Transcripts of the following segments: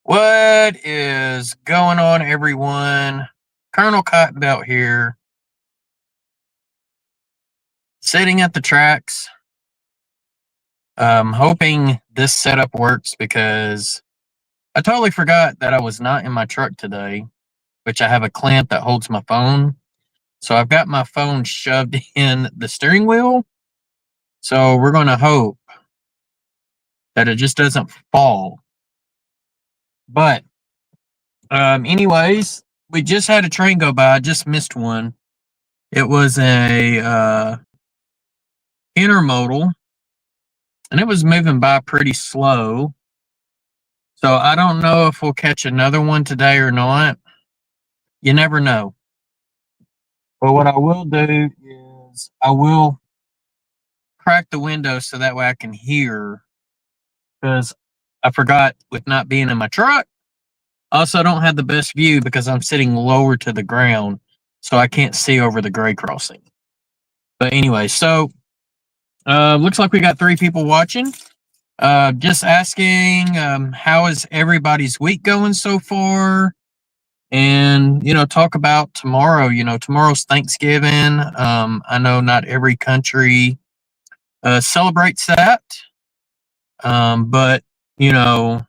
What is going on, everyone? Colonel Cottonbelt here, sitting at the tracks, hoping this setup works because I totally forgot that I was not in my truck today, which I have a clamp that holds my phone. So I've got my phone shoved in the steering wheel. So we're going to hope that it just doesn't fall. But, anyways, we just had a train go by. I just missed one. It was a intermodal, and it was moving by pretty slow. So I don't know if we'll catch another one today or not. You never know. But what I will do is I will crack the window so that way I can hear, because I forgot with not being in my truck. Also, I don't have the best view because I'm sitting lower to the ground, so I can't see over the grade crossing. But anyway, so looks like we got 3 people watching. Just asking, how is everybody's week going so far? And, talk about tomorrow. Tomorrow's Thanksgiving. I know not every country celebrates that. But, it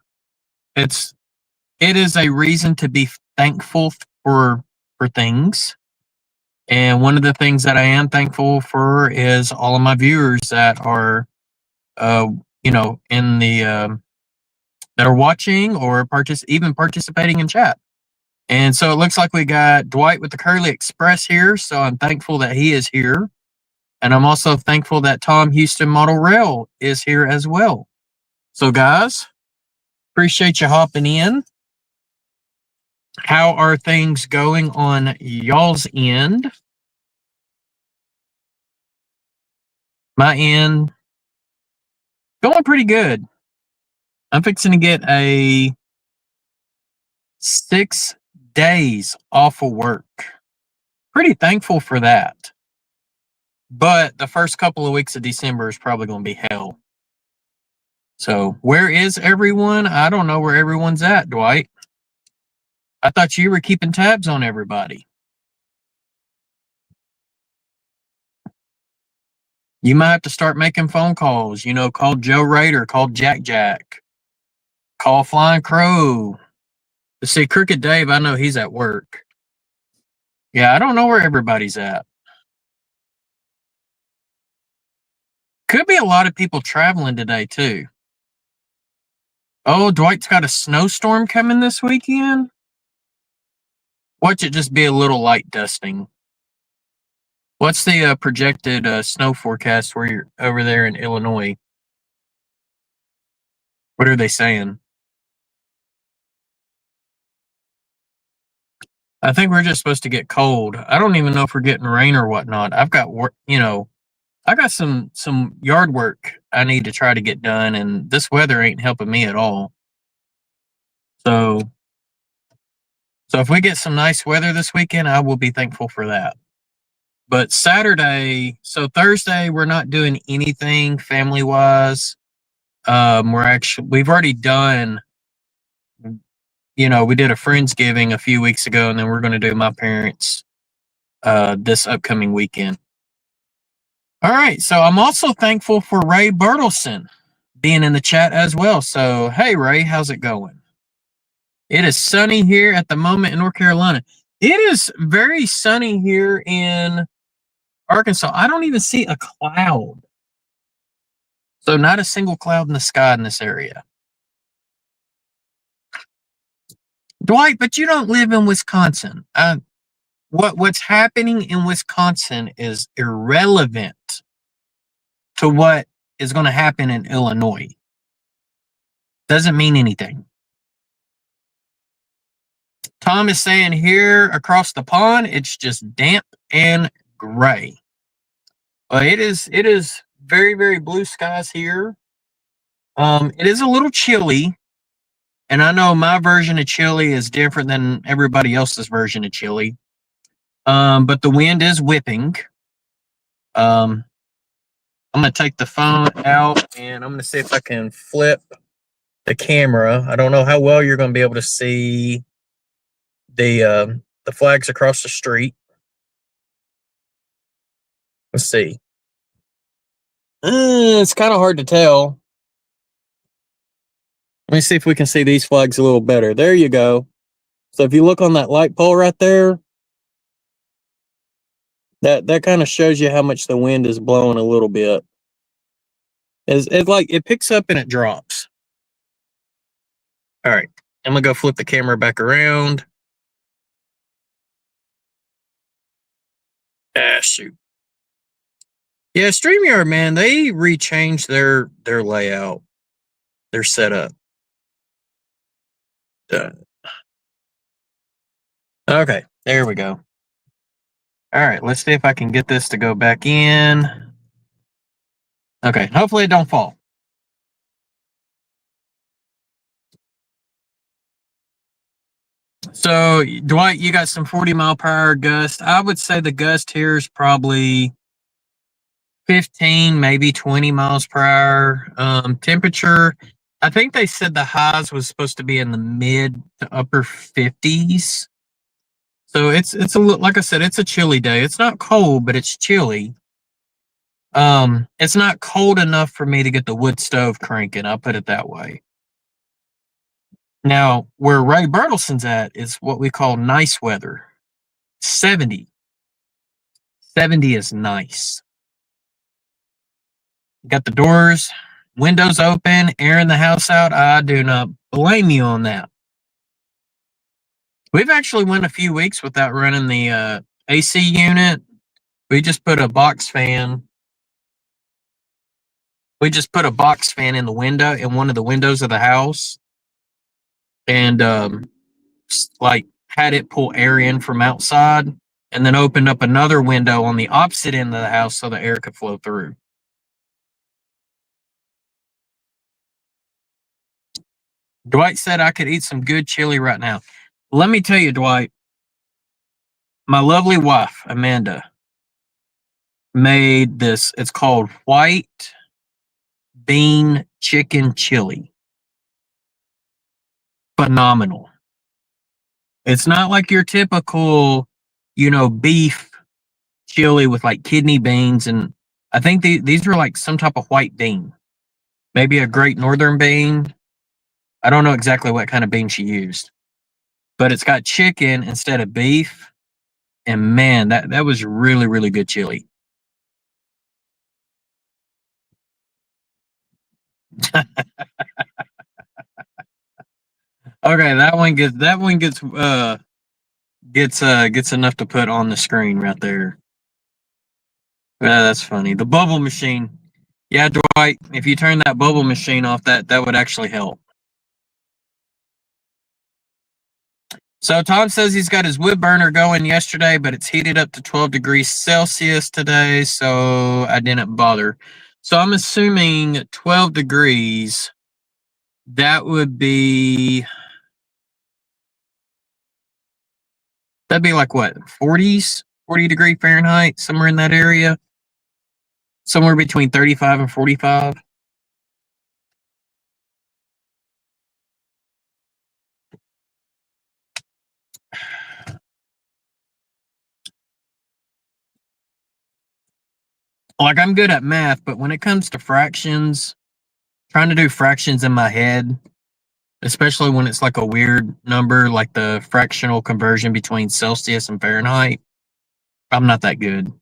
is a reason to be thankful for things. And one of the things that I am thankful for is all of my viewers that are, in the that are watching or even participating in chat. And so it looks like we got Dwight with the Curly Express here. So I'm thankful that he is here. And I'm also thankful that Tom Houston Model Rail is here as well. So guys, appreciate you hopping in. How are things going on y'all's end? My end, going pretty good. I'm fixing to get a 6 days off of work. Pretty thankful for that. But the first couple of weeks of December is probably going to be hell. So where is everyone? I don't know where everyone's at, Dwight. I thought you were keeping tabs on everybody. You might have to start making phone calls. Call Joe Rader, call Jack, call Flying Crow. See, Crooked Dave, I know he's at work. Yeah, I don't know where everybody's at. Could be a lot of people traveling today, too. Oh, Dwight's got a snowstorm coming this weekend? Watch it just be a little light dusting. What's the projected snow forecast where you're over there in Illinois? What are they saying? I think we're just supposed to get cold. I don't even know if we're getting rain or whatnot. I've got work, I got some yard work I need to try to get done, and this weather ain't helping me at all. So if we get some nice weather this weekend, I will be thankful for that. But Saturday, so Thursday, we're not doing anything family wise. We've already done, we did a Friendsgiving a few weeks ago, and then we're going to do my parents this upcoming weekend. All right, so I'm also thankful for Ray Bertelson being in the chat as well. So, hey, Ray, how's it going? It is sunny here at the moment in North Carolina. It is very sunny here in Arkansas. I don't even see a cloud. So not a single cloud in the sky in this area. Dwight, but you don't live in Wisconsin. What's happening in Wisconsin is irrelevant to what is going to happen in Illinois. Doesn't mean anything. Tom is saying here across the pond, it's just damp and gray. Well, it is very, very blue skies here. It is a little chilly. And I know my version of chilly is different than everybody else's version of chilly. But the wind is whipping. I'm going to take the phone out and I'm going to see if I can flip the camera. I don't know how well you're going to be able to see the flags across the street. Let's see. It's kind of hard to tell. Let me see if we can see these flags a little better. There you go. So if you look on that light pole right there, that kind of shows you how much the wind is blowing a little bit. It's like it picks up and it drops. All right, I'm gonna go flip the camera back around. Shoot. Yeah, StreamYard, man, they rechanged their layout, their setup. Okay, there we go. All right, let's see if I can get this to go back in. Okay, hopefully it don't fall. So, Dwight, you got some 40-mile-per-hour gust. I would say the gust here is probably 15, maybe 20 miles per hour. Temperature, I think they said the highs was supposed to be in the mid to upper 50s. So it's a like I said, it's a chilly day. It's not cold, but it's chilly. It's not cold enough for me to get the wood stove cranking. I'll put it that way. Now, where Ray Bertelson's at is what we call nice weather. 70. 70 is nice. Got the doors, windows open, airing the house out. I do not blame you on that. We've actually went a few weeks without running the AC unit. We just put a box fan. We just put a box fan in the window, in one of the windows of the house, and like had it pull air in from outside, and then opened up another window on the opposite end of the house so the air could flow through. Dwight said I could eat some good chili right now. Let me tell you, Dwight, my lovely wife, Amanda, made this. It's called white bean chicken chili. Phenomenal. It's not like your typical, beef chili with like kidney beans. And I think these are like some type of white bean, maybe a Great Northern bean. I don't know exactly what kind of bean she used, but it's got chicken instead of beef. And man, that was really, really good chili. Okay, that one gets enough to put on the screen right there. Yeah, that's funny. The bubble machine. Yeah, Dwight, if you turn that bubble machine off, that would actually help. So Tom says he's got his wood burner going yesterday, but it's heated up to 12 degrees Celsius today, so I didn't bother. So I'm assuming 12 degrees, that'd be like what, 40s, 40-degree Fahrenheit, somewhere in that area, somewhere between 35 and 45. Like, I'm good at math, but when it comes to fractions, trying to do fractions in my head, especially when it's like a weird number, like the fractional conversion between Celsius and Fahrenheit, I'm not that good.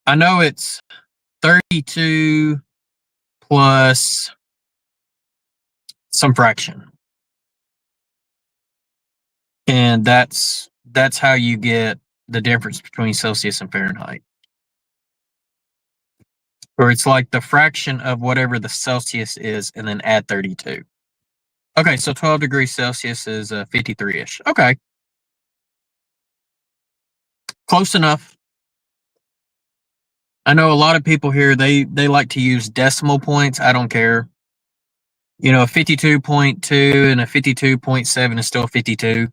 I know it's 32 plus some fraction. And that's how you get the difference between Celsius and Fahrenheit. Or it's like the fraction of whatever the Celsius is and then add 32. Okay, so 12 degrees Celsius is 53-ish. Okay. Close enough. I know a lot of people here, they like to use decimal points. I don't care. A 52.2 and a 52.7 is still 52.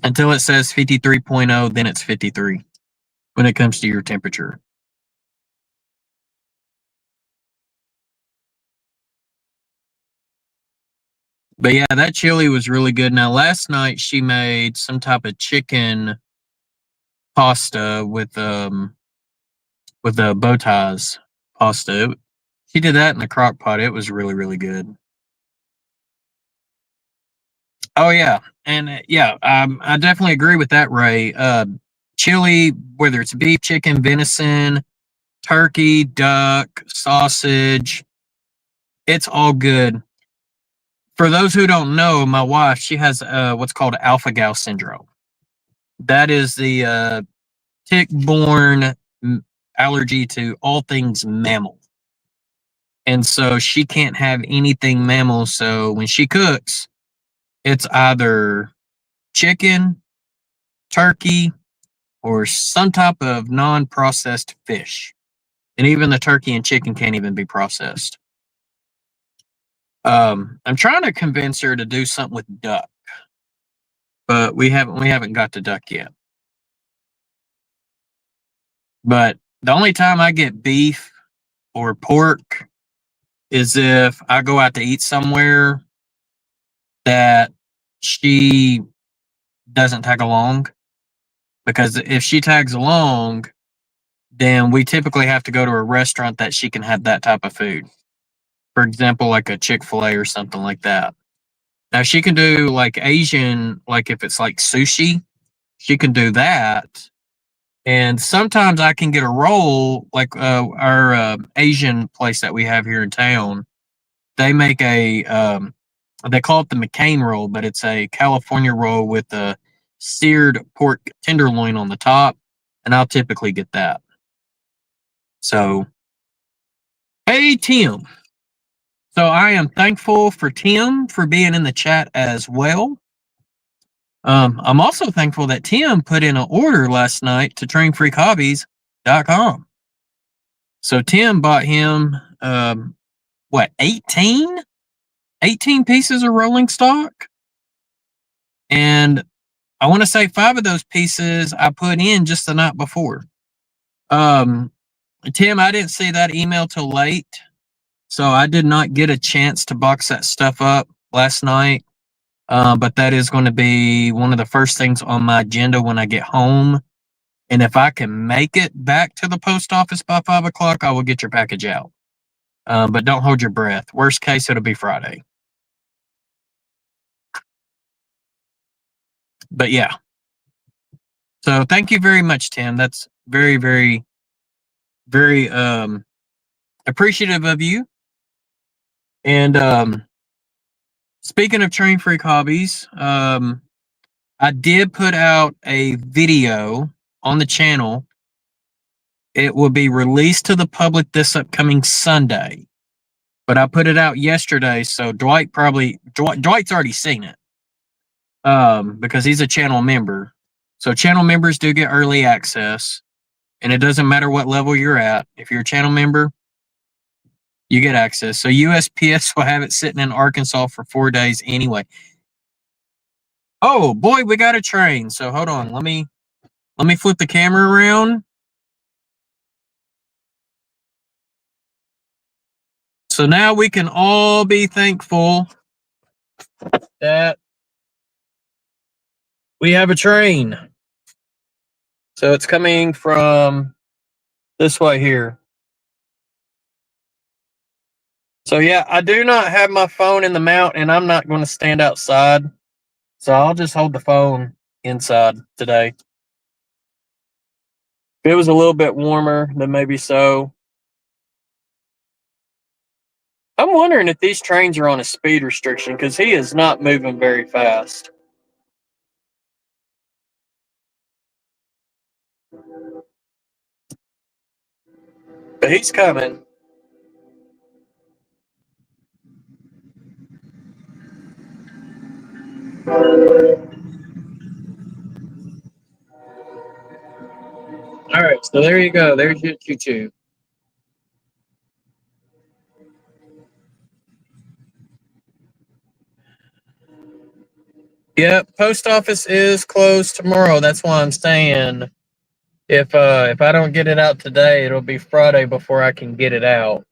Until it says 53.0, then it's 53 when it comes to your temperature. But yeah, that chili was really good. Now, last night she made some type of chicken pasta with the bow ties pasta. She did that in the crock pot. It was really, really good. Oh yeah, and yeah, I definitely agree with that, Ray. Chili, whether it's beef, chicken, venison, turkey, duck, sausage, it's all good. For those who don't know, my wife, she has what's called alpha gal syndrome. That is the tick-borne allergy to all things mammal, and so she can't have anything mammal. So when she cooks, it's either chicken, turkey, or some type of non-processed fish. And even the turkey and chicken can't even be processed. I'm trying to convince her to do something with duck, but we haven't got to duck yet. But the only time I get beef or pork is if I go out to eat somewhere that she doesn't tag along. Because if she tags along, then we typically have to go to a restaurant that she can have that type of food. For example, like a Chick-fil-A or something like that. Now she can do like Asian, like if it's like sushi, she can do that. And sometimes I can get a roll, like our Asian place that we have here in town. They make they call it the McCain roll, but it's a California roll with a seared pork tenderloin on the top, and I'll typically get that. So, hey Tim. So I am thankful for Tim for being in the chat as well. I'm also thankful that Tim put in an order last night to trainfreakhobbies.com. So Tim bought him what 18 pieces of rolling stock, and I want to say 5 of those pieces I put in just the night before. Tim, I didn't see that email till late, so I did not get a chance to box that stuff up last night. But that is going to be one of the first things on my agenda when I get home. And if I can make it back to the post office by 5 o'clock, I will get your package out. But don't hold your breath. Worst case, it'll be Friday. But yeah. So thank you very much, Tim. That's very, very, very appreciative of you. And speaking of Train Freak Hobbies, I did put out a video on the channel. It will be released to the public this upcoming Sunday, but I put it out yesterday, so Dwight's already seen it, because he's a channel member. So channel members do get early access, and it doesn't matter what level you're at. If you're a channel member, you get access. So USPS will have it sitting in Arkansas for 4 days anyway. Oh boy, we got a train. So hold on, let me flip the camera around. So now we can all be thankful that we have a train. So it's coming from this way here. So yeah, I do not have my phone in the mount, and I'm not going to stand outside. So I'll just hold the phone inside today. If it was a little bit warmer, then maybe so. I'm wondering if these trains are on a speed restriction, because he is not moving very fast. But he's coming. All right, so there you go. There's your choo-choo. Yep, post office is closed tomorrow. That's why I'm saying if I don't get it out today, it'll be Friday before I can get it out.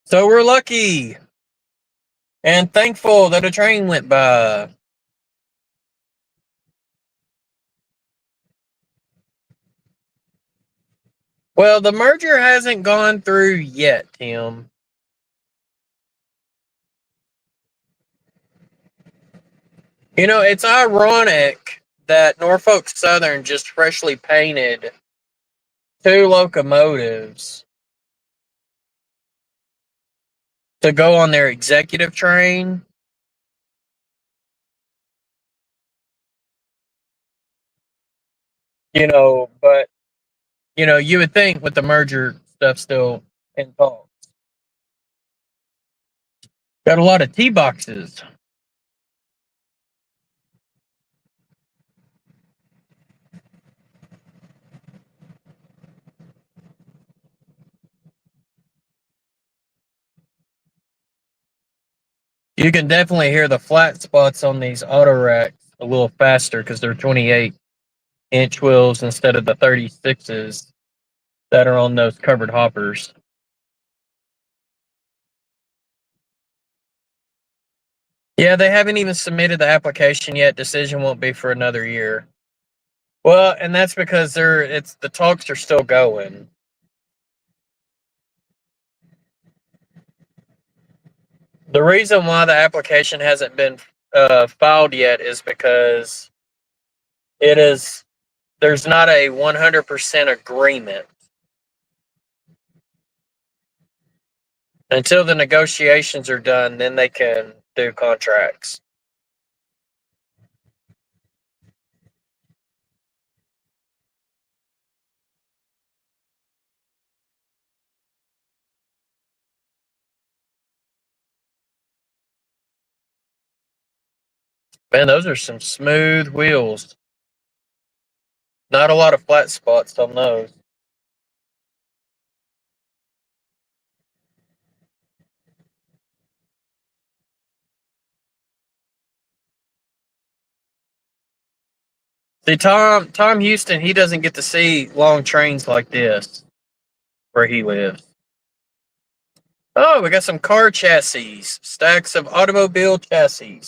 So we're lucky and thankful that a train went by. Well, the merger hasn't gone through yet, Tim. You know, it's ironic that Norfolk Southern just freshly painted 2 locomotives to go on their executive train. You know, but you would think with the merger stuff still in talks. Got a lot of T boxes. You can definitely hear the flat spots on these auto racks a little faster because they're 28-inch wheels instead of the 36s that are on those covered hoppers. Yeah, they haven't even submitted the application yet. Decision won't be for another year. Well, and that's because the talks are still going. The reason why the application hasn't been filed yet is because there's not a 100% agreement. Until the negotiations are done, then they can do contracts. Man, those are some smooth wheels. Not a lot of flat spots on those. See, Tom Houston, he doesn't get to see long trains like this where he lives. Oh, we got some car chassis, stacks of automobile chassis.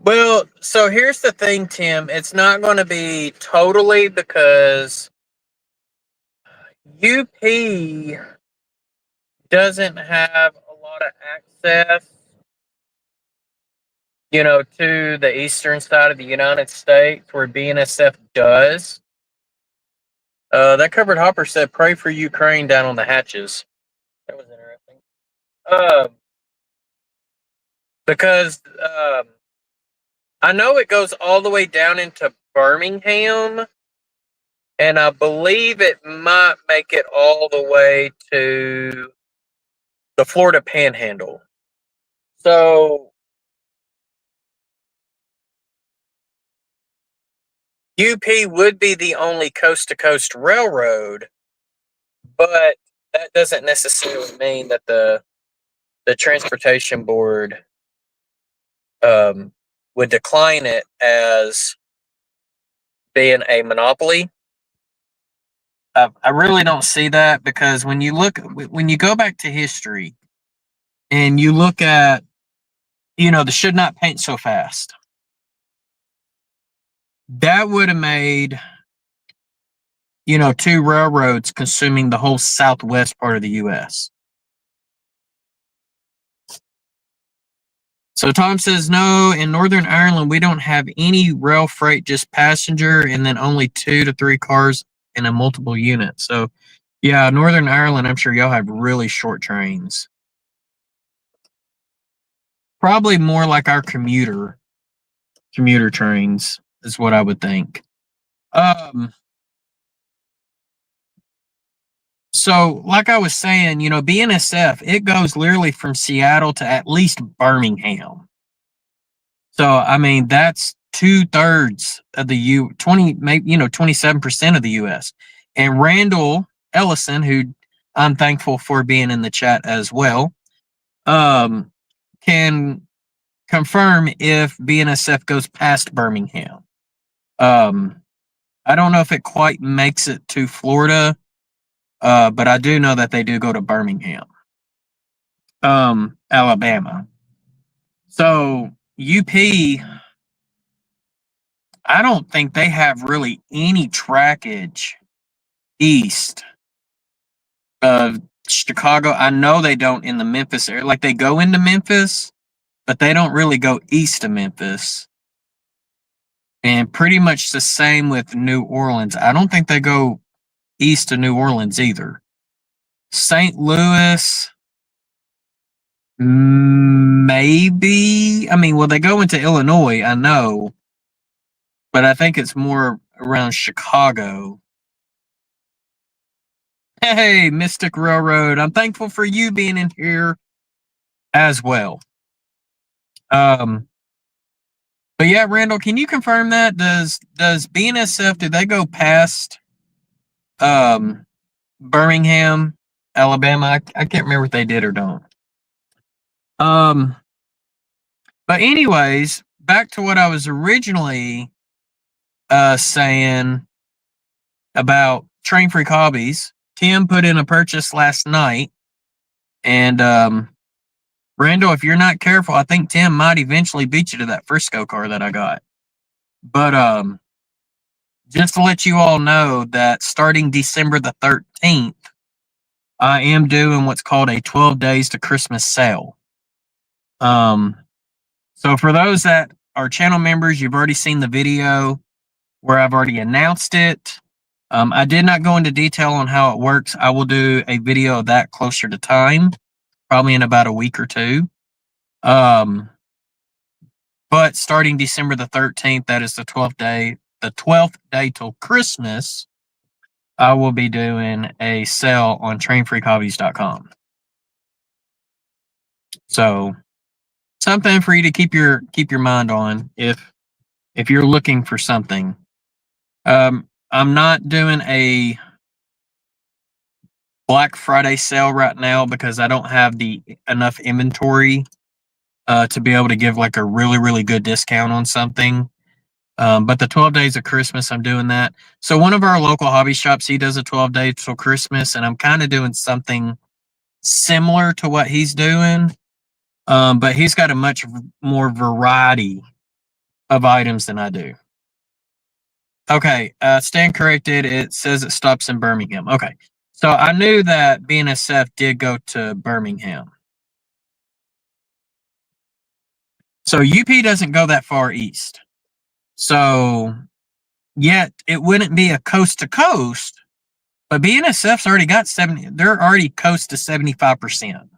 Well, so here's the thing, Tim. It's not going to be totally because UP doesn't have a lot of access, to the eastern side of the United States where BNSF does. That covered hopper said, "Pray for Ukraine" down on the hatches. That was interesting. Because I know it goes all the way down into Birmingham, and I believe it might make it all the way to the Florida Panhandle. So UP would be the only coast-to-coast railroad, but that doesn't necessarily mean that the transportation board would decline it as being a monopoly. I really don't see that because when you go back to history and you look at, the should not paint so fast, that would have made, 2 railroads consuming the whole southwest part of the U.S. So Tom says, no, in Northern Ireland, we don't have any rail freight, just passenger, and then only 2 to 3 cars in a multiple unit. So, yeah, Northern Ireland, I'm sure y'all have really short trains. Probably more like our commuter trains is what I would think. So, like I was saying, BNSF, it goes literally from Seattle to at least Birmingham. So, I mean, that's 2/3 of the 27% of the U.S. And Randall Ellison, who I'm thankful for being in the chat as well, can confirm if BNSF goes past Birmingham. I don't know if it quite makes it to Florida, but I do know that they do go to Birmingham, Alabama. So UP, I don't think they have really any trackage east of Chicago. I know they don't in the Memphis area. Like they go into Memphis, but they don't really go east of Memphis. And pretty much the same with New Orleans. I don't think they go east of New Orleans either. St. Louis, maybe. I mean, well, they go into Illinois, I know, but I think it's more around Chicago. Hey, Mystic Railroad, I'm thankful for you being in here as well. But yeah, Randall, can you confirm that? Does BNSF, do they go past Birmingham, Alabama? I can't remember if they did or don't. But anyways, back to what I was originally saying about Train Freak Hobbies. Tim put in a purchase last night, and Randall, if you're not careful, I think Tim might eventually beat you to that Frisco car that I got. But just to let you all know that starting December the 13th, I am doing what's called a 12 days to Christmas sale. So for those that are channel members, you've already seen the video where I've already announced it. I did not go into detail on how it works. I will do a video of that closer to time, probably in about a week or two. But starting December the 13th, that is the 12th day till Christmas, I will be doing a sale on trainfreakhobbies.com. So something for you to keep your mind on if you're looking for something. I'm not doing a Black Friday sale right now because I don't have enough inventory to be able to give like a really, really good discount on something. But the 12 days of Christmas, I'm doing that. So one of our local hobby shops, he does a 12 days till Christmas, and I'm kind of doing something similar to what he's doing. But he's got a much more variety of items than I do. Okay, stand corrected. It says it stops in Birmingham. Okay, so I knew that BNSF did go to Birmingham. So UP doesn't go that far east. So yet it wouldn't be a coast to coast, but BNSF's already got they're already coast to 75%.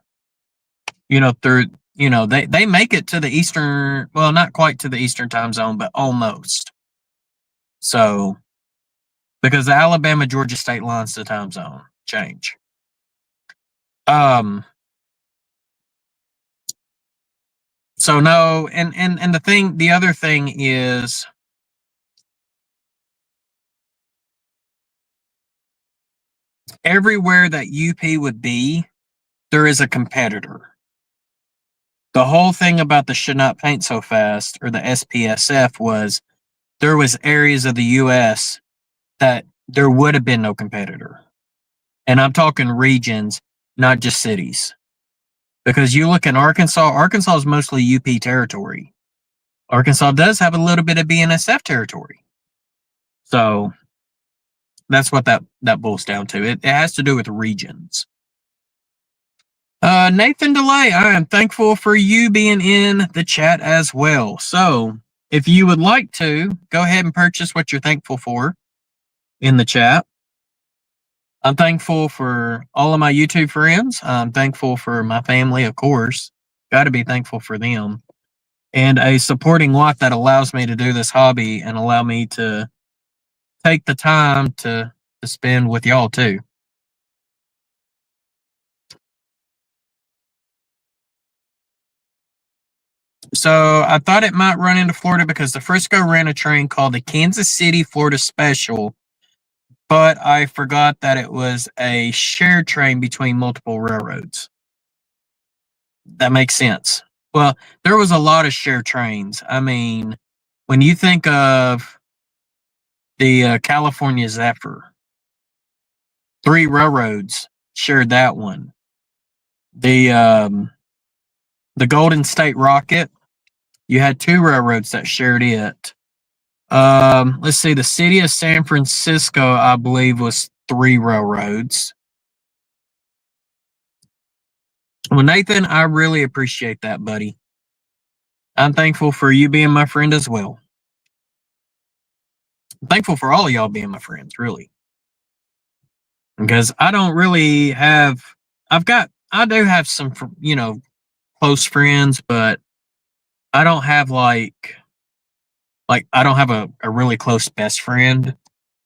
They make it to the eastern, well, not quite to the eastern time zone, but almost. So because the Alabama Georgia state line's the time zone change. So no, and the other thing is everywhere that UP would be, there is a competitor. The whole thing about the Should Not Paint So Fast or the SPSF was there was areas of the US that there would have been no competitor. And I'm talking regions, not just cities. Because you look in Arkansas is mostly UP territory. Arkansas does have a little bit of BNSF territory. So that's what that boils down to. It has to do with regions. Nathan DeLay, I am thankful for you being in the chat as well. So if you would like to, go ahead and purchase what you're thankful for in the chat. I'm thankful for all of my YouTube friends. I'm thankful for my family, of course. Got to be thankful for them. And a supporting wife that allows me to do this hobby and allow me to take the time to spend with y'all too. So I thought it might run into Florida because the Frisco ran a train called the Kansas City Florida Special, but I forgot that it was a shared train between multiple railroads. That makes sense. Well, there was a lot of shared trains. I mean, when you think of the California Zephyr, 3 railroads shared that one. The Golden State Rocket, you had 2 railroads that shared it. Let's see, the city of San Francisco, I believe, was 3 railroads. Well, Nathan, I really appreciate that, buddy. I'm thankful for you being my friend as well. I'm thankful for all of y'all being my friends, really. Because I don't really have, I do have some, close friends, but I don't have I don't have a really close best friend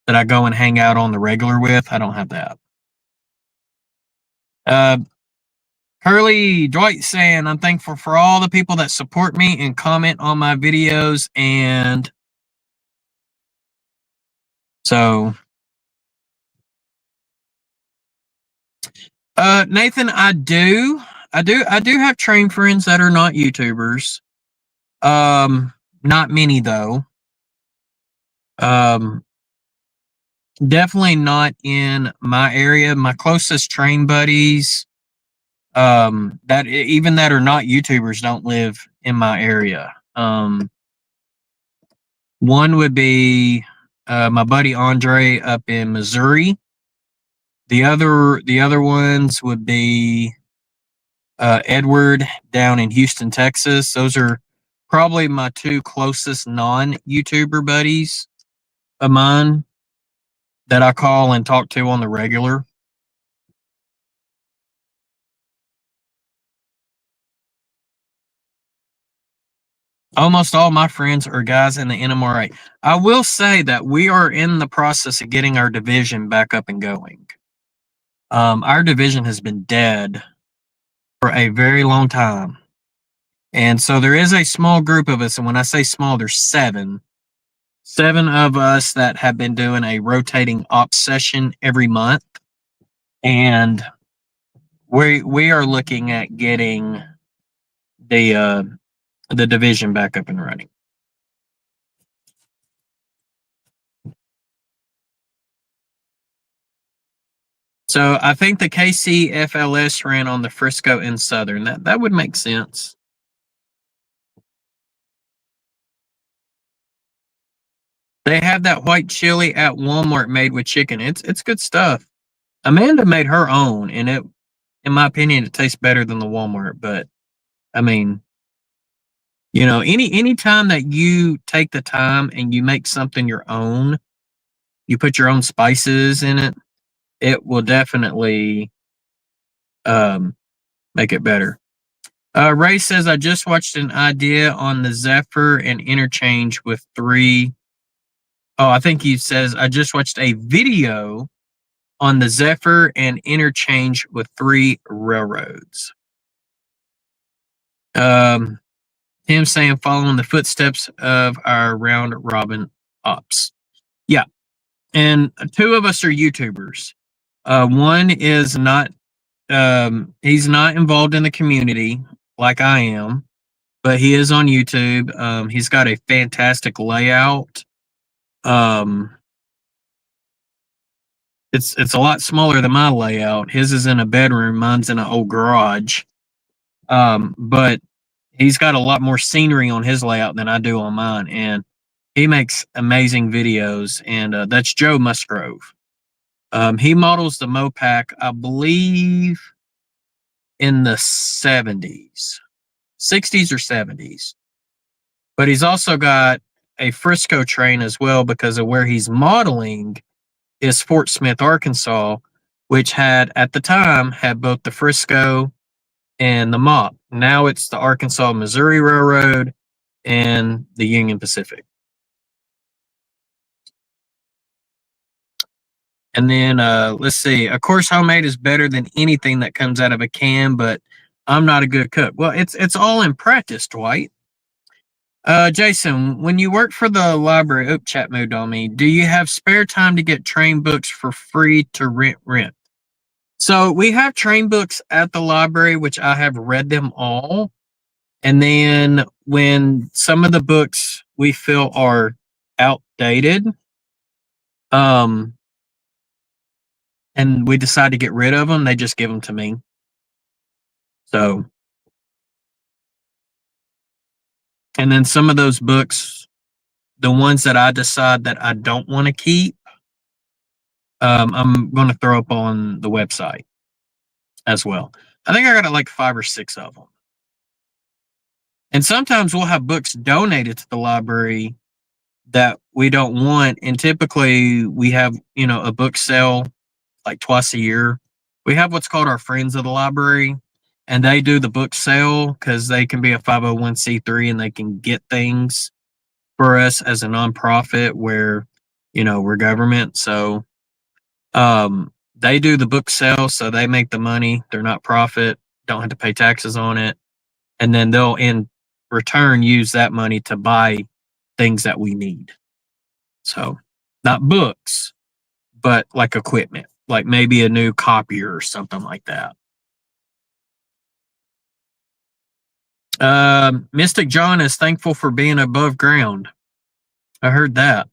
that I go and hang out on the regular with. I don't have that. Uh, Curly Dwight saying, I'm thankful for all the people that support me and comment on my videos. And so, Nathan, I do have train friends that are not YouTubers. Not many though. Definitely not in my area. My closest train buddies, that even that are not YouTubers, don't live in my area. One would be my buddy Andre up in Missouri. The other ones would be Edward down in Houston, Texas. Those are probably my 2 closest non-YouTuber buddies of mine that I call and talk to on the regular. Almost all my friends are guys in the NMRA. I will say that we are in the process of getting our division back up and going. Our division has been dead for a very long time. And so there is a small group of us. And when I say small, there's 7 of us that have been doing a rotating ops session every month. And we are looking at getting the division back up and running. So I think the KCFLS ran on the Frisco and Southern. That would make sense. They have that white chili at Walmart made with chicken. It's good stuff. Amanda made her own, and it, in my opinion, it tastes better than the Walmart. But I mean, any time that you take the time and you make something your own, you put your own spices in it, it will definitely make it better. Ray says, I just watched an idea on the Zephyr and interchange with 3. Oh, I think he says, I just watched a video on the Zephyr and interchange with 3 railroads. Him saying, following the footsteps of our round robin ops. Yeah. And 2 of us are YouTubers. One is not, he's not involved in the community like I am, but he is on YouTube. He's got a fantastic layout. It's a lot smaller than my layout. His is in a bedroom, mine's in an old garage. But he's got a lot more scenery on his layout than I do on mine, and he makes amazing videos. And that's Joe Musgrove. He models the Mopac, I believe, in the 60s or 70s. But he's also got a Frisco train as well, because of where he's modeling is Fort Smith, Arkansas, which had, at the time, had both the Frisco and the MOP. Now it's the Arkansas Missouri Railroad and the Union Pacific. And then let's see. Of course, homemade is better than anything that comes out of a can, but I'm not a good cook. Well, it's all in practice, Dwight. Jason, when you work for the library, chat moved on me. Do you have spare time to get train books for free to rent? So we have train books at the library, which I have read them all. And then when some of the books we feel are outdated, and we decide to get rid of them, they just give them to me. So, and then some of those books, the ones that I decide that I don't want to keep, I'm going to throw up on the website as well. I think I got like 5 or 6 of them. And sometimes we'll have books donated to the library that we don't want. And typically we have, a book sale like twice a year. We have what's called our Friends of the Library, and they do the book sale because they can be a 501c3 and they can get things for us as a nonprofit where, we're government. So they do the book sale, so they make the money. They're not profit, don't have to pay taxes on it. And then they'll in return use that money to buy things that we need. So not books, but like equipment, like maybe a new copier or something like that. Mystic John is thankful for being above ground. I heard that.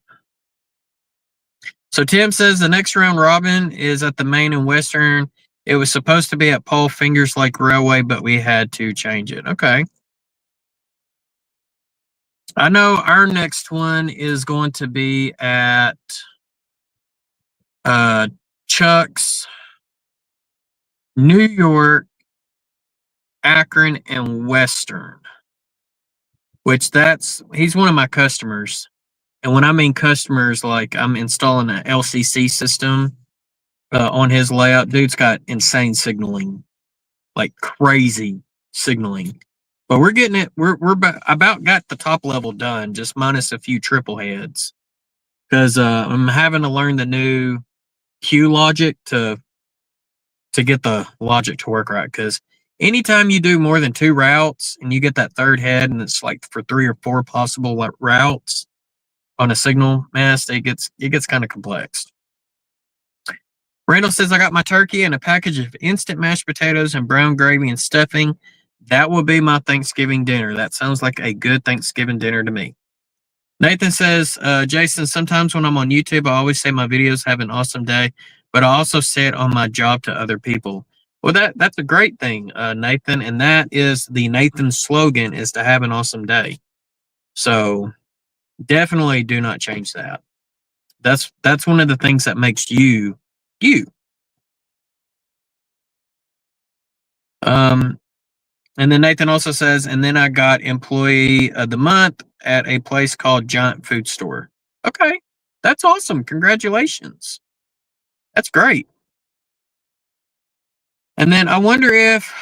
So Tim says the next round robin is at the Main and Western. It was supposed to be at Paul Fingers Lake Railway, but we had to change it. Okay. I know our next one is going to be at Chuck's, New York, Akron, and Western. Which he's one of my customers. And when I mean customers, like I'm installing an LCC system on his layout. Dude's got insane signaling, like crazy signaling. But we're getting it. We're about got the top level done, just minus a few triple heads. Because I'm having to learn the new Q logic to get the logic to work right. Because anytime you do more than 2 routes and you get that third head and it's like for 3 or 4 possible routes on a signal mast, it gets kind of complex. Randall says, I got my turkey and a package of instant mashed potatoes and brown gravy and stuffing. That will be my Thanksgiving dinner. That sounds like a good Thanksgiving dinner to me. Nathan says, Jason, sometimes when I'm on YouTube, I always say my videos have an awesome day, but I also say it on my job to other people. Well, that's a great thing, Nathan, and that is the Nathan slogan, is to have an awesome day. So definitely do not change that. That's one of the things that makes you. And then Nathan also says, and then I got employee of the month at a place called Giant Food Store. Okay, that's awesome. Congratulations. That's great. And then I wonder if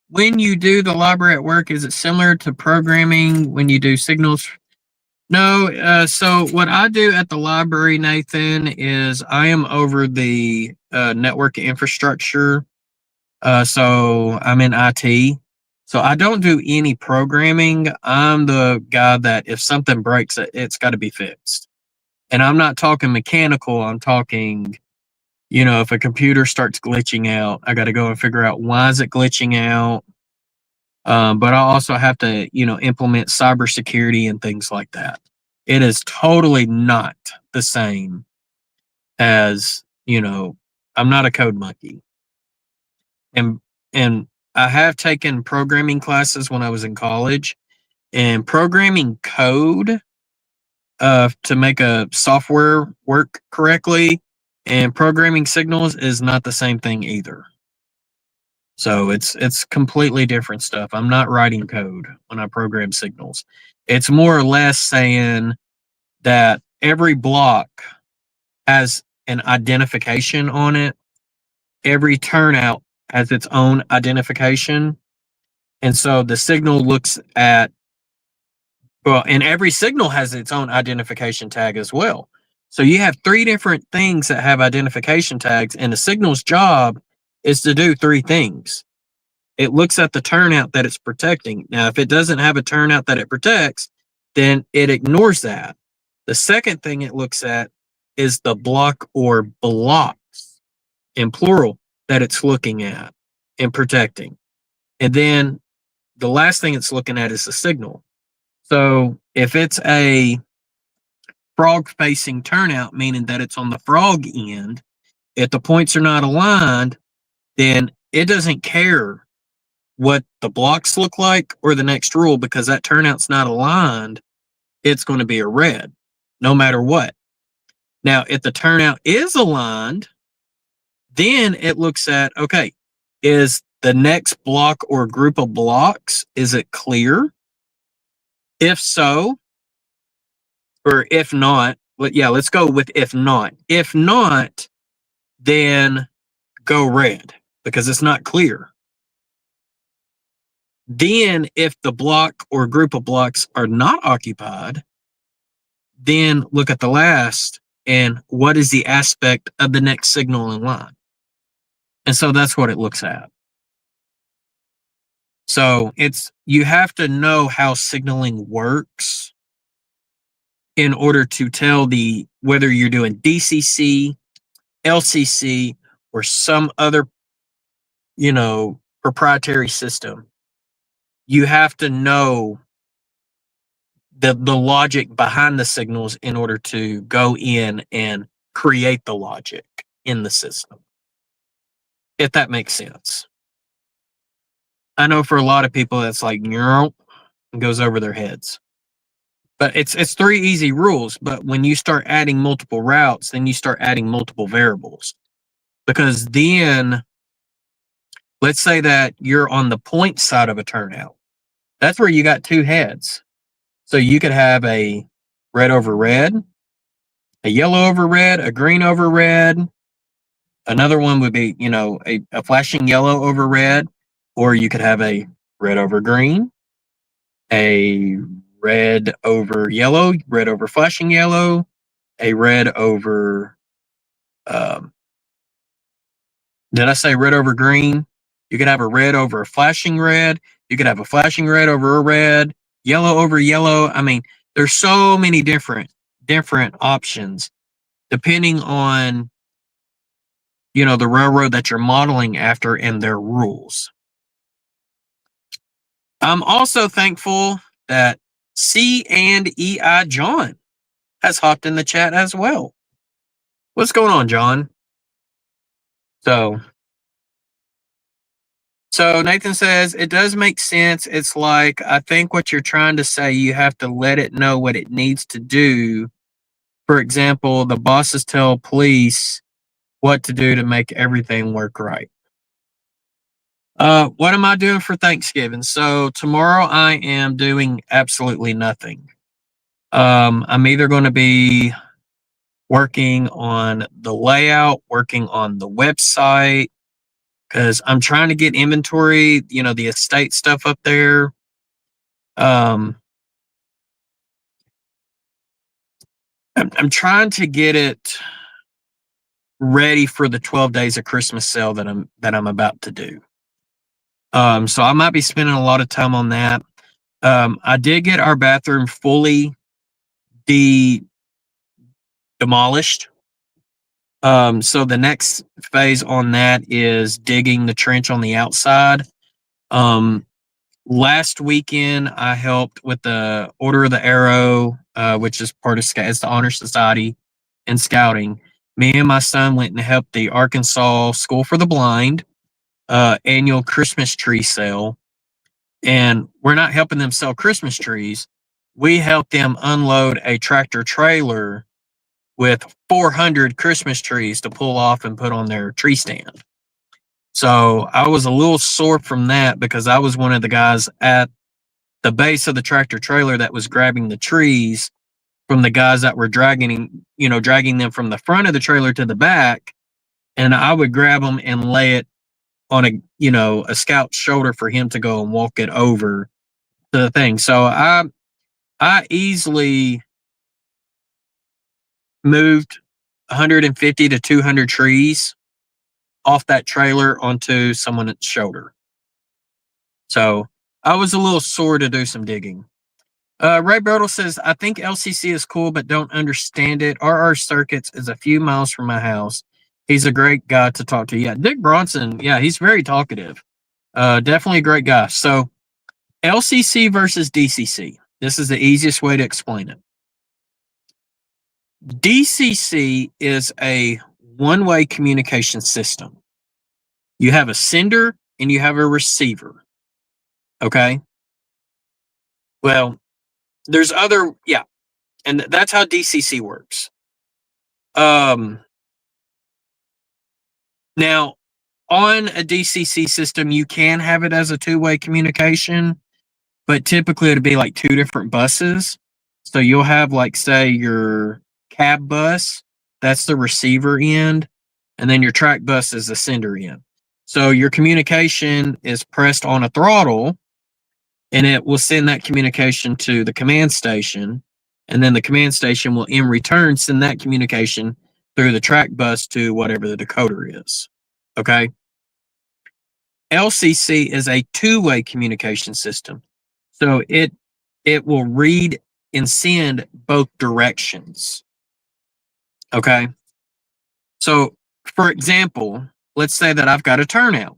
when you do the library at work, is it similar to programming when you do signals? No. So what I do at the library, Nathan, is I am over the network infrastructure. So I'm in IT. So I don't do any programming. I'm the guy that if something breaks, it's got to be fixed. And I'm not talking mechanical. I'm talking, if a computer starts glitching out, I got to go and figure out why is it glitching out. But I also have to, implement cybersecurity and things like that. It is totally not the same as, I'm not a code monkey. And I have taken programming classes when I was in college, and programming code to make a software work correctly and programming signals is not the same thing either. So it's completely different stuff. I'm not writing code when I program signals. It's more or less saying that every block has an identification on it. Every turnout has its own identification. And so the signal looks at, and every signal has its own identification tag as well. So you have 3 different things that have identification tags, and the signal's job is to do 3 things. it looks at the turnout that it's protecting. Now, if it doesn't have a turnout that it protects, then it ignores that. The second thing it looks at is the block or blocks in plural that it's looking at and protecting. And then the last thing it's looking at is the signal. So if it's a frog facing turnout, meaning that it's on the frog end, if the points are not aligned, then it doesn't care what the blocks look like or the next rule, because that turnout's not aligned. It's going to be a red no matter what. Now, if the turnout is aligned, then it looks at, okay, is the next block or group of blocks, is it clear? If so, or if not, let's go with if not. If not, then go red because it's not clear. Then if the block or group of blocks are not occupied, then look at the last and what is the aspect of the next signal in line. And so that's what it looks at. So you have to know how signaling works in order to tell whether you're doing DCC, LCC, or some other, proprietary system. You have to know the logic behind the signals in order to go in and create the logic in the system, if that makes sense. I know for a lot of people that's like and goes over their heads. But it's 3 easy rules. But when you start adding multiple routes, then you start adding multiple variables. Because then, let's say that you're on the point side of a turnout. That's where you got 2 heads. So you could have a red over red, a yellow over red, a green over red. Another one would be, a flashing yellow over red. Or you could have a red over green, a red over yellow, red over flashing yellow, a red over, did I say red over green? You could have a red over a flashing red. You could have a flashing red over a red, yellow over yellow. I mean, there's so many different options depending on, the railroad that you're modeling after and their rules. I'm also thankful that C and EI John has hopped in the chat as well. What's going on, John? So Nathan says, it does make sense. It's like, I think what you're trying to say, you have to let it know what it needs to do. For example, the bosses tell police what to do to make everything work right. What am I doing for Thanksgiving? So tomorrow I am doing absolutely nothing. I'm either going to be working on the layout, working on the website, because I'm trying to get inventory, the estate stuff up there. I'm trying to get it ready for the 12 days of Christmas sale that I'm about to do. So I might be spending a lot of time on that. I did get our bathroom fully demolished. So the next phase on that is digging the trench on the outside. Last weekend I helped with the Order of the Arrow, which is part of it's the Honor Society and Scouting. Me and my son went and helped the Arkansas School for the Blind annual Christmas tree sale. And we're not helping them sell Christmas trees. We helped them unload a tractor trailer with 400 Christmas trees to pull off and put on their tree stand. So I was a little sore from that because I was one of the guys at the base of the tractor trailer that was grabbing the trees from the guys that were dragging them from the front of the trailer to the back. And I would grab them and lay it on a scout's shoulder for him to go and walk it over to the thing. So I easily moved 150 to 200 trees off that trailer onto someone's shoulder. So I was a little sore to do some digging. Ray Bertle says, I think LCC is cool, but don't understand it. RR Circuits is a few miles from my house. He's a great guy to talk to. Yeah, Dick Bronson. Yeah, he's very talkative. Definitely a great guy. So LCC versus DCC. This is the easiest way to explain it. DCC is a one-way communication system. You have a sender and you have a receiver. Okay. Well, there's other, yeah, and that's how DCC works. Now, on a DCC system, you can have it as a two-way communication, but typically it'll be like two different buses. So you'll have, like, say, your cab bus, that's the receiver end, and then your track bus is the sender end. So your communication is pressed on a throttle, and it will send that communication to the command station, and then the command station will in return send that communication through the track bus to whatever the decoder is. Okay. LCC is a two-way communication system. So it will read and send both directions. Okay. So for example, let's say that I've got a turnout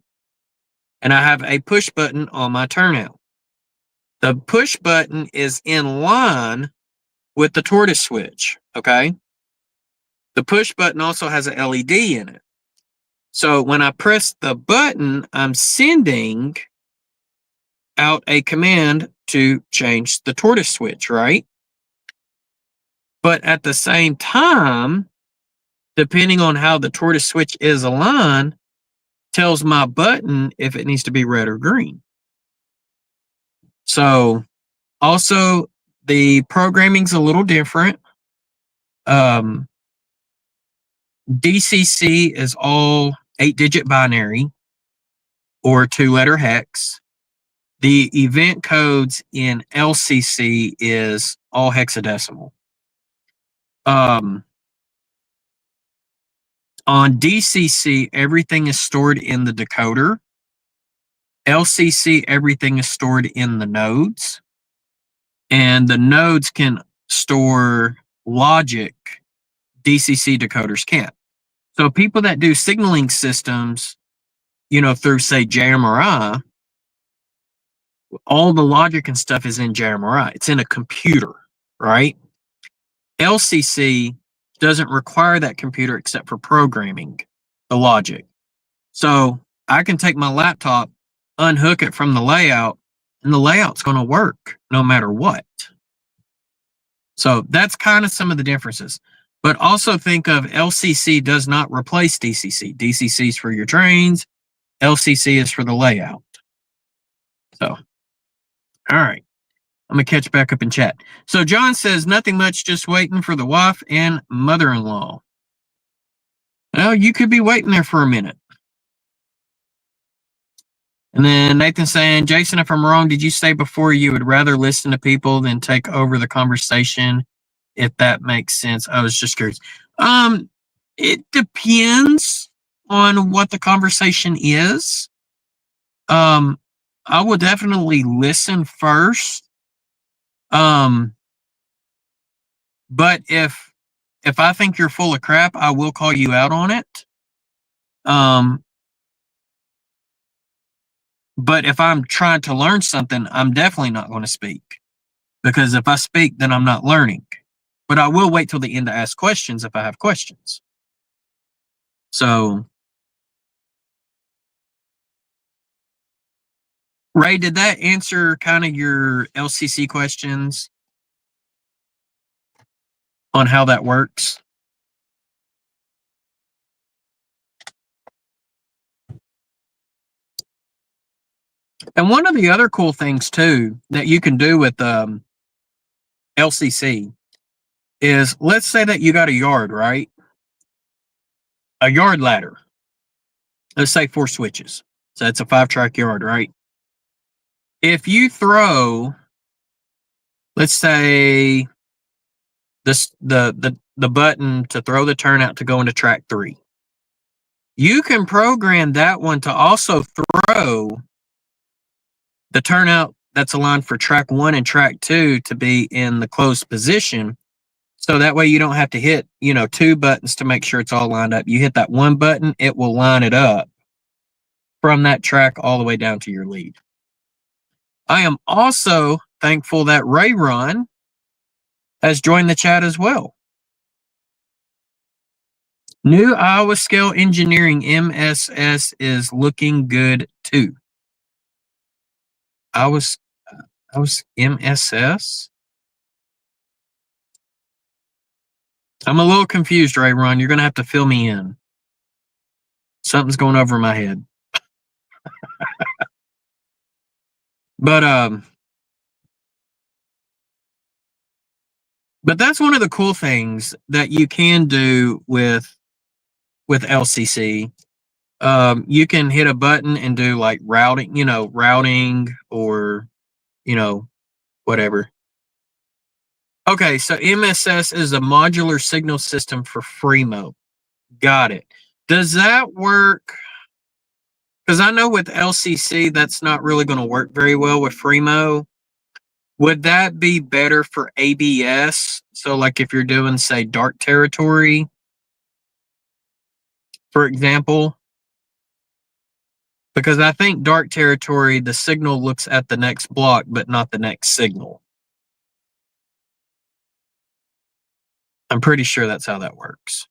and I have a push button on my turnout. The push button is in line with the tortoise switch. Okay. The push button also has an LED in it. So when I press the button, I'm sending out a command to change the tortoise switch, right? But at the same time, depending on how the tortoise switch is aligned, tells my button if it needs to be red or green. So also the programming's a little different. DCC is all 8-digit binary or 2-letter hex. The event codes in LCC is all hexadecimal. On DCC, everything is stored in the decoder. LCC, everything is stored in the nodes. And the nodes can store logic DCC decoders can't. So people that do signaling systems, through, say, JMRI, all the logic and stuff is in JMRI. It's in a computer, right? LCC doesn't require that computer except for programming the logic. So I can take my laptop, unhook it from the layout, and the layout's going to work no matter what. So that's kind of some of the differences. But also think of LCC does not replace DCC. DCC is for your trains. LCC is for the layout. So, all right. I'm going to catch back up in chat. So John says, nothing much, just waiting for the wife and mother-in-law. Well, you could be waiting there for a minute. And then Nathan saying, Jason, if I'm wrong, did you say before you would rather listen to people than take over the conversation? If that makes sense. I was just curious. It depends on what the conversation is. I will definitely listen first. But if I think you're full of crap, I will call you out on it. But if I'm trying to learn something, I'm definitely not going to speak. Because if I speak, then I'm not learning. But I will wait till the end to ask questions if I have questions. So, Ray, did that answer kind of your LCC questions on how that works? And one of the other cool things, too, that you can do with LCC is, let's say that you got a yard, right? A yard ladder. Let's say 4 switches. So that's a 5-track yard, right? If you throw, let's say, the button to throw the turnout to go into track 3, you can program that one to also throw the turnout that's aligned for track 1 and track 2 to be in the closed position. So that way you don't have to hit, 2 buttons to make sure it's all lined up. You hit that one button, it will line it up from that track all the way down to your lead. I am also thankful that Ray Run has joined the chat as well. New Iowa Scale Engineering MSS is looking good too. I was MSS. I'm a little confused, Ray Run. You're gonna have to fill me in. Something's going over my head. But that's one of the cool things that you can do with LCC. You can hit a button and do like routing or whatever. Okay, so MSS is a modular signal system for Fremo. Got it. Does that work? Because I know with LCC, that's not really going to work very well with Fremo. Would that be better for ABS? So like if you're doing, say, dark territory, for example, because I think dark territory, the signal looks at the next block, but not the next signal. I'm pretty sure that's how that works.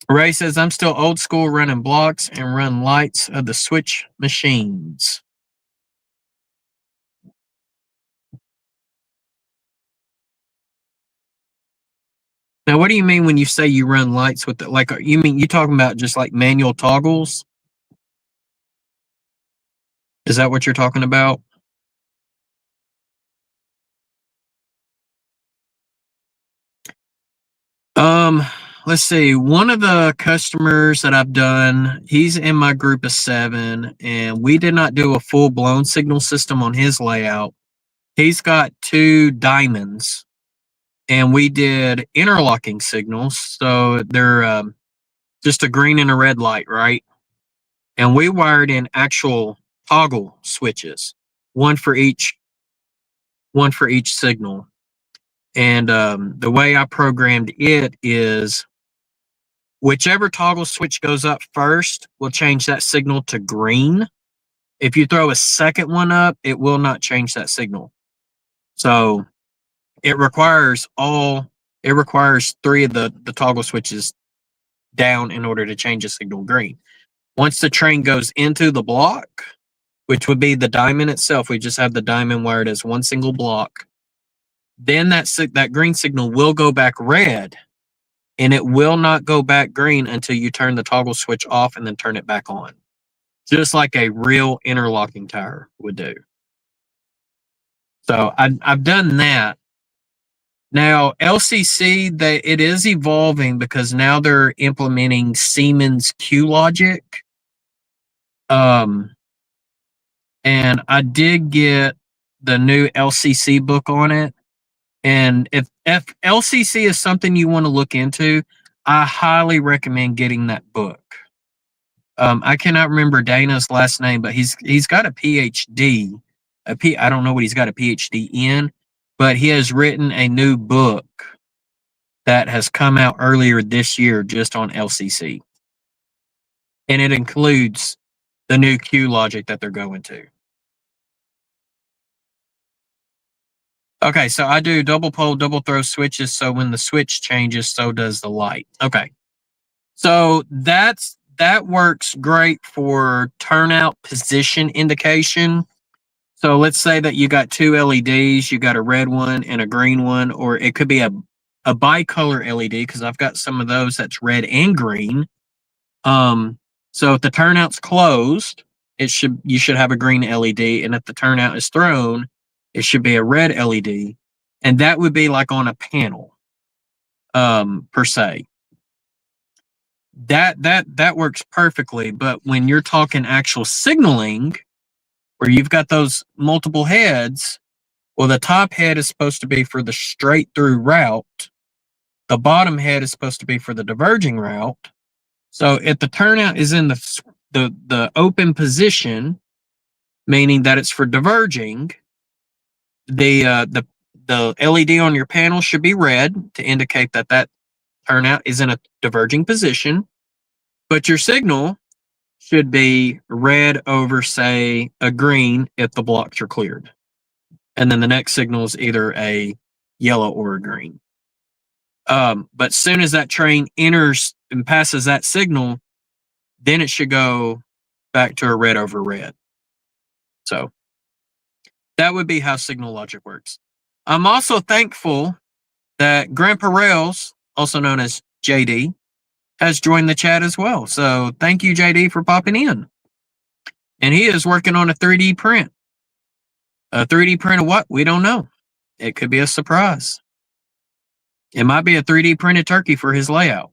Ray says, I'm still old school running blocks and run lights of the switch machines. Now, what do you mean when you say you run lights with like, you talking about just like manual toggles? Is that what you're talking about? Let's see. One of the customers that I've done, he's in my group of 7, and we did not do a full-blown signal system on his layout. He's got 2 diamonds, and we did interlocking signals. So they're just a green and a red light, right? And we wired in actual toggle switches, one for each signal. And the way I programmed it is whichever toggle switch goes up first will change that signal to green. If you throw a second one up, it will not change that signal. So it requires 3 of the toggle switches down in order to change a signal green. Once the train goes into the block, which would be the diamond itself, we just have the diamond wired as one single block. Then that green signal will go back red, and it will not go back green until you turn the toggle switch off and then turn it back on. Just like a real interlocking tire would do. So I've done that. Now, LCC, it is evolving because now they're implementing Siemens Q logic. And I did get the new LCC book on it. And if LCC is something you want to look into, I highly recommend getting that book. I cannot remember Dana's last name, but he's got a PhD. I don't know what he's got a PhD in, but he has written a new book that has come out earlier this year just on LCC. And it includes the new Q logic that they're going to. Okay, so I do double pole, double throw switches, so when the switch changes, so does the light. Okay. So that works great for turnout position indication. So let's say that you got 2 LEDs, you got a red one and a green one, or it could be a bicolor LED, because I've got some of those that's red and green. So if the turnout's closed, you should have a green LED, and if the turnout is thrown, it should be a red LED, and that would be like on a panel, per se. That works perfectly. But when you're talking actual signaling, where you've got those multiple heads, well, the top head is supposed to be for the straight through route. The bottom head is supposed to be for the diverging route. So if the turnout is in the the open position, meaning that it's for diverging, the LED on your panel should be red to indicate that that turnout is in a diverging position, but your signal should be red over, say, a green if the blocks are cleared. And then the next signal is either a yellow or a green. But as soon as that train enters and passes that signal, then it should go back to a red over red. So that would be how signal logic works. I'm also thankful that Grandpa Rails, also known as JD, has joined the chat as well. So thank you, JD, for popping in. And he is working on a 3D print. A 3D print of what? We don't know. It could be a surprise. It might be a 3D printed turkey for his layout.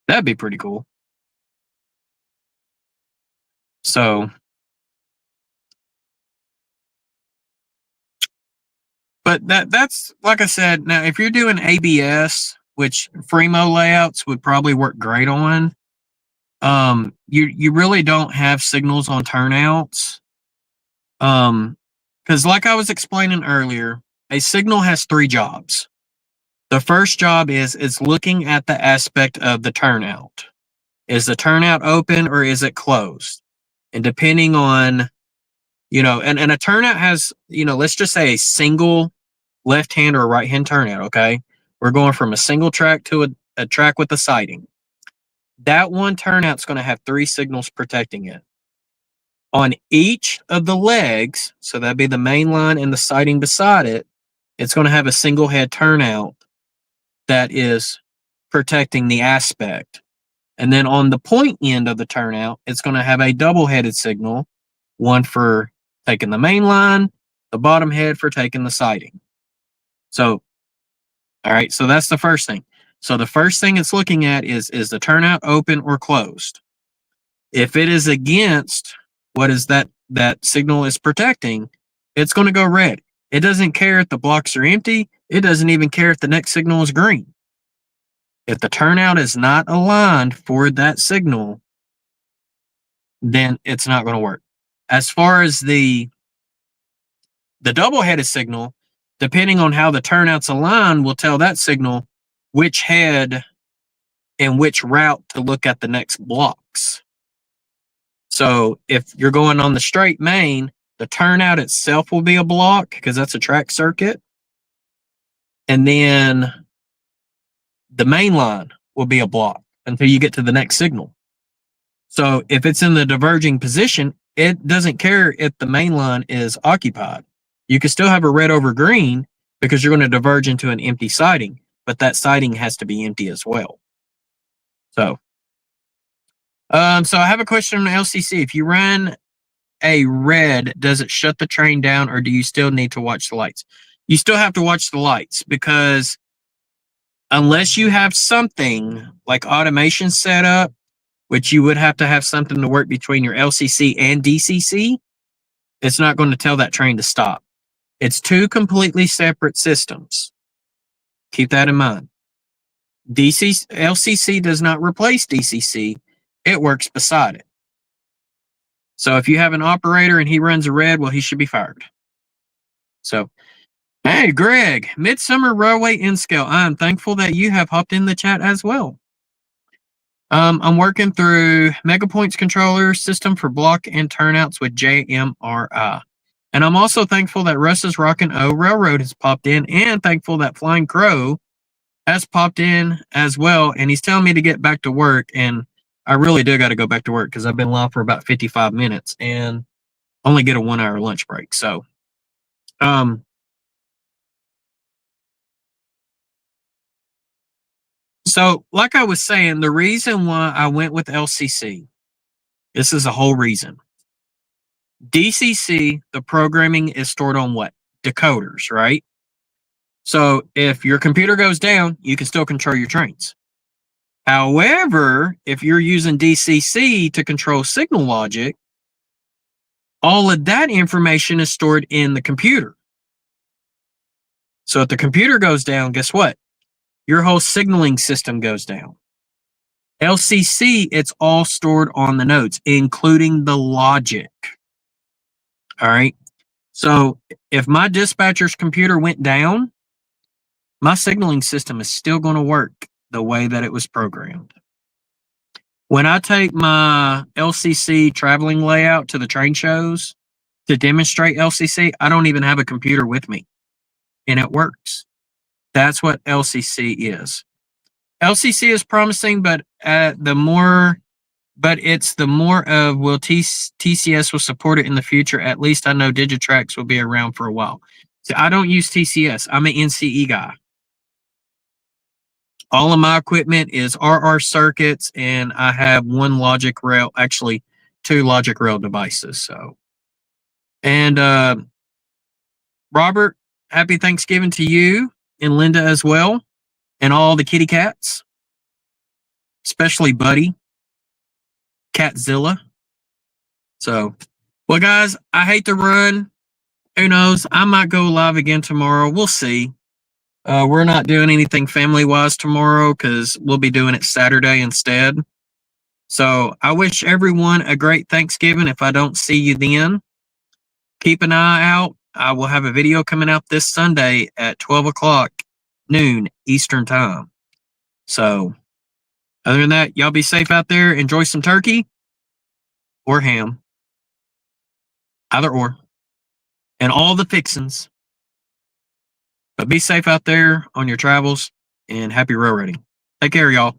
That'd be pretty cool. So, but that's like I said. Now, if you're doing ABS, which Fremo layouts would probably work great on, you really don't have signals on turnouts. Because like I was explaining earlier, a signal has 3 jobs. The first job is looking at the aspect of the turnout. Is the turnout open or is it closed? And depending on, and a turnout has, let's just say a single left-hand or right-hand turnout, okay? We're going from a single track to a track with a siding. That one turnout's going to have 3 signals protecting it. On each of the legs, so that'd be the main line and the siding beside it, it's going to have a single head turnout that is protecting the aspect. And then on the point end of the turnout, it's going to have a double-headed signal, one for taking the main line, the bottom head for taking the siding. So, all right, so that's the first thing. So the first thing it's looking at is the turnout open or closed? If it is against what is that signal is protecting, it's going to go red. It doesn't care if the blocks are empty. It doesn't even care if the next signal is green. If the turnout is not aligned for that signal, then it's not going to work. As far as the double-headed signal, depending on how the turnouts align, will tell that signal which head and which route to look at the next blocks. So if you're going on the straight main, the turnout itself will be a block because that's a track circuit. And then the main line will be a block until you get to the next signal. So if it's in the diverging position, it doesn't care if the main line is occupied. You can still have a red over green because you're going to diverge into an empty siding, but that siding has to be empty as well. So I have a question on LCC. If you run a red, does it shut the train down or do you still need to watch the lights? You still have to watch the lights because unless you have something like automation set up, which you would have to have something to work between your LCC and DCC, it's not going to tell that train to stop. It's 2 completely separate systems. Keep that in mind. LCC does not replace DCC. It works beside it. So if you have an operator and he runs a red, well, he should be fired. So, hey, Greg, Midsummer Railway N-Scale. I'm thankful that you have hopped in the chat as well. I'm working through Megapoints controller system for block and turnouts with JMRI. And I'm also thankful that Russ's Rockin' O Railroad has popped in, and thankful that Flying Crow has popped in as well. And he's telling me to get back to work. And I really do got to go back to work because I've been live for about 55 minutes and only get a 1-hour lunch break. So, So, like I was saying, the reason why I went with LCC, this is a whole reason. DCC, the programming is stored on what? Decoders, right? So, if your computer goes down, you can still control your trains. However, if you're using DCC to control signal logic, all of that information is stored in the computer. So, if the computer goes down, guess what? Your whole signaling system goes down. LCC, it's all stored on the nodes, including the logic. All right. So if my dispatcher's computer went down, my signaling system is still going to work the way that it was programmed. When I take my LCC traveling layout to the train shows to demonstrate LCC, I don't even have a computer with me, and it works. That's what LCC is. LCC is promising, but it's the more of will TCS will support it in the future. At least I know Digitrax will be around for a while. So I don't use TCS. I'm an NCE guy. All of my equipment is RR circuits, and I have one logic rail, actually 2 logic rail devices. So, and Robert, happy Thanksgiving to you and Linda as well, and all the kitty cats, especially Buddy, Catzilla. So, well, guys, I hate to run. Who knows? I might go live again tomorrow. We'll see. We're not doing anything family wise tomorrow because we'll be doing it Saturday instead. So I wish everyone a great Thanksgiving. If I don't see you then, keep an eye out. I will have a video coming out this Sunday at 12 o'clock noon Eastern time. So other than that, y'all be safe out there. Enjoy some turkey or ham. Either or. And all the fixins. But be safe out there on your travels and happy railroading. Take care, y'all.